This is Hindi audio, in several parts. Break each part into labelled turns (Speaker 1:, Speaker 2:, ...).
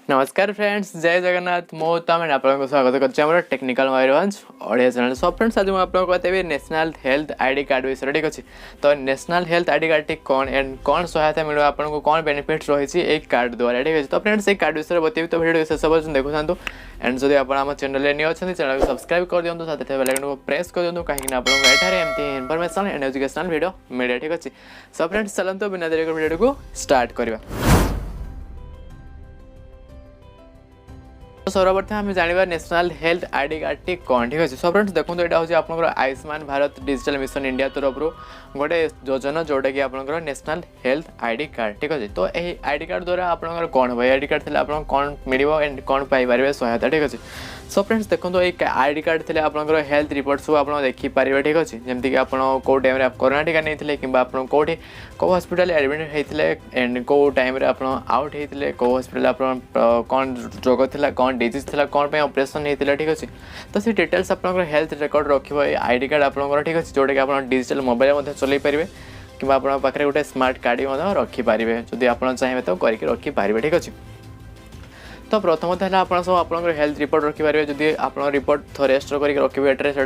Speaker 1: नमस्कार फ्रेंड्स, जय जगन्नाथ। मो उत्तम आपको स्वागत कर technical Mayurbhanj Odia channel. So friends, आज मुझे बताइए नेशनल हेल्थ आईडी कार्ड विषय। ठीक अच्छे, तो national health ID card T कौन एंड कौन सहायता मिले आपको, कौन बेनिफिट्स रही एक कार्ड द्वारा। ठीक है, तो फ्रेंड्स एक कार्ड विषय बताइए, तो वीडियो शेष पर्यटन देखु था। एंड जब आप आम चैनल न्यू अच्छा चैनल को सब्सक्राइब कर दिखाँ, साथ बेल आइकन को प्रेस कर दिखाँ, कहीं आपको एमती इनफॉरमेशन एंड एजुकेशनल वीडियो मिले। ठीक अच्छे, सो फ्रेंड्स चलते बिना देरी वीडियो को स्टार्ट करवा। तो सर्वप्रथम आम जाना national health ID card T कौन। ठीक अच्छे, सो फ्रेंड्स देखो, यहाँ हूँ आप Ayushman Bharat digital mission India तरफ गोटे योजना जोटा कि आप नेशनल हेल्थ आईडी कार्ड। ठीक अच्छे, तो यही आईडी कार्ड द्वारा आप कौन हम आईडी कार्ड थे आप कौन मिले एंड कौन पाइपर सहायता। ठीक अच्छे, सो फ्रेंड्स देखो, ये आईडी कार्ड थे आप हेल्थ रिपोर्ट सब आप देखिपारे। ठीक अच्छे, जमीक आप टाइम आप कोरोना टीका नहीं कि कौटी कौ हस्पिटाल एडमिट होते एंड कौ टाइम आप आउट होते कौ हस्पिटाल आप कौन रोग था कौन डिजीज था कौन पे ऑपरेशन होता। ठीक अच्छे, तो से डिटेल्स आप हेल्थ रिकॉर्ड रखिए आईडी कार्ड आप। ठीक अच्छे, जोटा कि आप डिजिटल मोबाइल चलई पारे कि पाखे गोटे स्मार्ट कार्ड भी रखिपारे जदि आप चाहिए तो करके रखिपारे। ठीक अच्छे, तो प्रथम है आप सब आप हेल्थ रिपोर्ट रखिपारे। जदि आप रिपोर्ट थोड़े स्टोर करके रखिए एटे से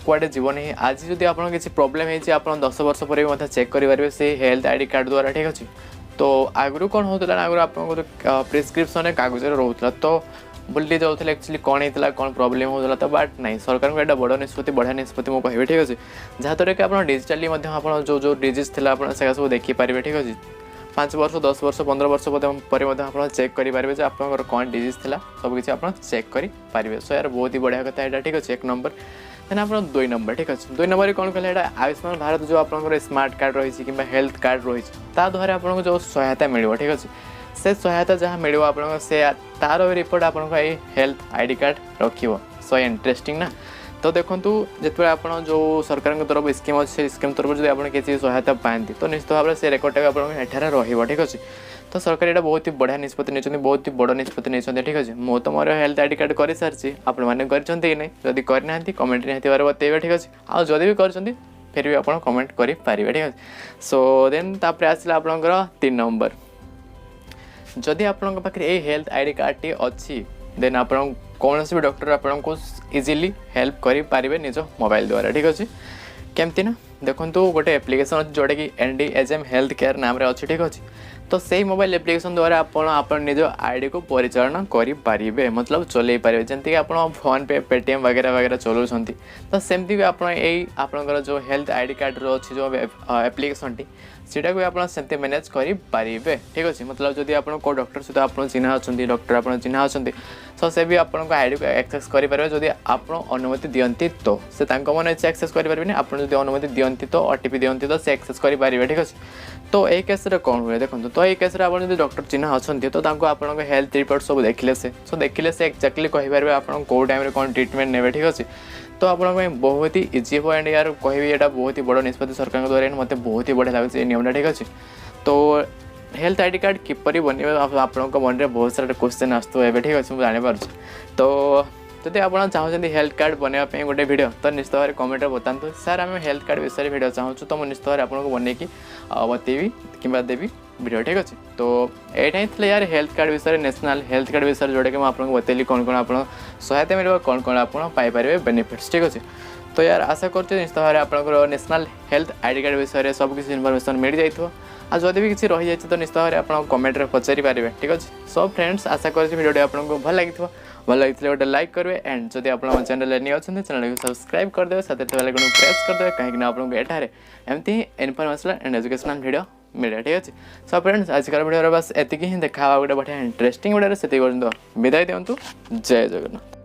Speaker 1: कुआडे जीव नहीं। आज जदि आप किसी प्रोब्लेम है 10 वर्ष पर चेक करेंगे से हेल्थ आईडी कार्ड द्वारा। ठीक अच्छे, तो आगु कौन होता आगु आप प्रिस्क्रिप्शन कागज रोला तो भूली जाऊे एक्चुअली कौन होता कौन प्रोब्लेम होता, तो बट नहीं सरकार को एटा बड़ निष्पत्ति बढ़िया निष्पत्ति मुझे कहे। ठीक अच्छे, जहाँद्वारा कि आप डिजिटाली जो डिजीज थी आप सब देखिपारे। ठीक अच्छे, 5 वर्ष 10 वर्ष 15 वर्ष पर आप चेक करेंगे आप कौन डिजीज थी सबकि आप चेक करेंगे। सो यार बहुत ही बढ़िया कथा है। ठीक अच्छे, 1 नंबर। देन आप 2 नंबर। ठीक अच्छे, 2 नंबर कौन कहले आयुष्मान भारत जो आप स्मार्ट कार्ड रही कि हेल्थ कार्ड रही द्वारा आपको जो सहायता मिले। ठीक अच्छे, से सहायता जहाँ मिले आप तार रिपोर्ट आप हेल्थ आईडी कार्ड रखिए। सो इंटरेस्टिंग ना। तो देखो, जिते आप जो सरकार तरफ स्कीम अच्छे स्कीम तरफ जो आप किसी सहायता पाती तो निश्चित भाव से रेकर्डटा आपठार रही। ठीक अच्छे, तो सरकार यहाँ बहुत ही बढ़िया निष्पत्ति नहीं, बहुत ही बड़ निष्पत्ति नहीं। ठीक अच्छे, मो तो मोर हेल्थ आईडी कार्ड कर सारी आपने कि नहीं, जदि करना कमेंट निहाती बताइए। ठीक अच्छे, आज जदि भी कर फिर भी आप कमेंट करेंगे। ठीक अच्छे, सो देन तापर आसला आप 3 नंबर। जदि आप पाखे हेल्थ आईडी कार्ड टी अच्छी देन आप कौन भी डॉक्टर आपको इजिली हेल्प करेंगे निज मोबाइल द्वारा। ठीक अच्छे, केमती ना देखो, गोटे एप्लिकेशन अच्छे जोटा कि NDHM हेल्थ केयर नाम अच्छे। ठीक अच्छे, तो सही मोबाइल एप्लिकेशन द्वारा आप निज आईडी को परिचालन करेंगे, मतलब चल पारे जमीक आप फोन पे पेटीएम वगैरह वगैरह चलाउं, तो सेमती भी आपंकर जो हेल्थ आईडी कार्ड अच्छी जो एप्लिकेशन टी सीटा को आप मैनेज करेंगे। ठीक अच्छे, मतलब जब आप डॉक्टर सहित आप चिन्हा अच्छा डॉक्टर आप चिन्हा अच्छा तो से भी आप आईडी को एक्सेस करेंगे जदि आप अनुमति दियंती तो से मन इच्छा एक्सेस करेंगे। आप जो अनुमति दियंती तो OTP दियंती तो से एक्सेस करेंगे। ठीक अच्छे, तो यही केस कौन हुए देखो, तो यही केस आप डॉक्टर चिन्हा अच्छा तो आप हेल्थ रिपोर्ट सब देखिले से देखिले से एक्जाक्टली कहींपारे आप कौ टाइम कौन ट्रिटमेंट ने। ठीक अच्छे, तो आप बहुत ही इजी हो एंड यार कहि यहाँ बहुत ही बड़ निष्पत्ति सरकार द्वारा मत बहुत ही बढ़िया लगे नियमटा। ठीक अच्छे, तो हेल्थ आईडी कार्ड किपरि बन आप मन में बहुत सारा क्वेश्चन आसो। ठीक अच्छे, मुझे जापर। तो जब आप चाहते हेल्थ कार्ड बनवाई गोटे वीडियो तो निश्चित भाव कमेंट बतातु सर आम हेल्थ कार्ड विषय वीडियो चाहूँ, तो मुझे निश्चित भाव आपको बनईकि बतेबी कि देवी वीडियो। ठीक अच्छे, तो यहाँ ही यार हेल्थ कार्ड विषय नेशनल हेल्थ कार्ड विषय जोटा कि आपको बतेली कौन कौन आप सहायता मिले कौन कौन आप पाइपर बेनिफिट्स। ठीक अच्छे, तो यार आशा करते निश्चित भाव आपंकर नेशनल हेल्थ आईडी कार्ड विषय सब किसी इनफॉरमेशन मिल जाइए। आ जब भी किसी रही जाए तो निश्चित भाव आप कमेंट में पचारि पारे। ठीक अच्छे, सो फ्रेंड्स आशा कर वीडियो आपको भल लगी गोटे लाइक करेंगे एंड जब आप चैनल न्यू अच्छा चैनल को सब्सक्राइब करदे, साथ बेल आइकन प्रेस करदे कहीं आपको एठारे एमती इनफॉरमेशनल एंड एजुकेशनल वीडियो मिले। ठीक अच्छे, सो फ्रेंड्स आजकल वीडियो बस एति ही देखा गोटे बढ़िया इंटरेस्टिंग वीडियो से विदाय दिंतु। जय जगन्नाथ।